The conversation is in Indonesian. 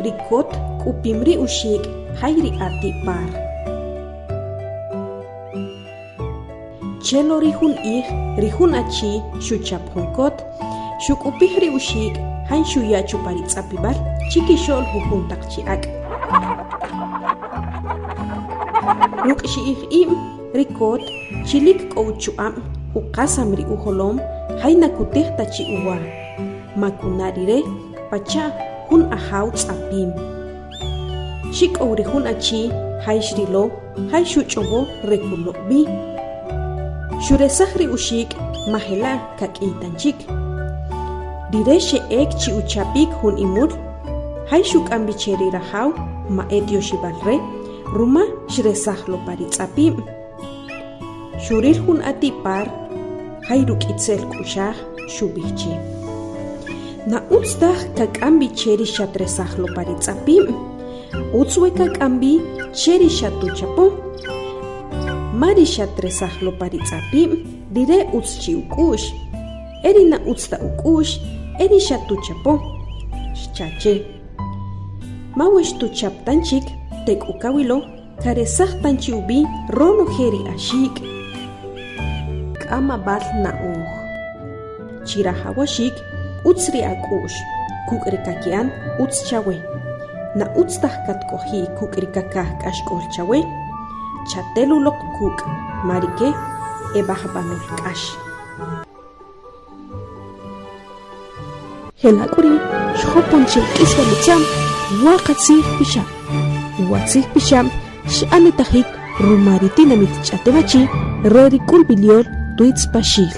rikot kupimri ushik hayri ati par. Chelo rihun achi shuchap hunkot shukupihri ushik han shuya chuparit sapibal chikishol huhun takchiak. Ruk im rikot chilik kouchuam ukasamri uholom hayna kutih tachi uwa makunarire pacha hun ahaw tsapim. Shik hun achi hay shrilo hay shuchobo rekulobi. Shuresahri ushik mahela kakitanchik. Direshe ek chi uchapik hun imul hay shuk ambicheri rahaw ma etio shibalre ruma shresahlo paritsapim. Shuril hun atipar hay ruk itzel kushah shubichi. Na utsdah kakambi cheri shatresahlo paritsapim. Utswe kakambi cheri shatuchapo. Mari shatresahlo paritsapim dire utschi ukush. Erina utsta ukush, eri shatuchapo. Chache. Mawesh tuchaptanchik tek ukawilo karesah tanchi ubi rono heri ashik. Kama bal na Chirahawashik utsri akush. Kukrikakian uts chawe. Na utstah katkohi kukrikakah kashkol chawe. Chatelulok kuk marike ebahbanul kash. Helakuri shopon iswalicham waqatsih pisham. Watsih pisham sh'anitahik rumaritinamit chatebachi rorikul biliol tuits pashil.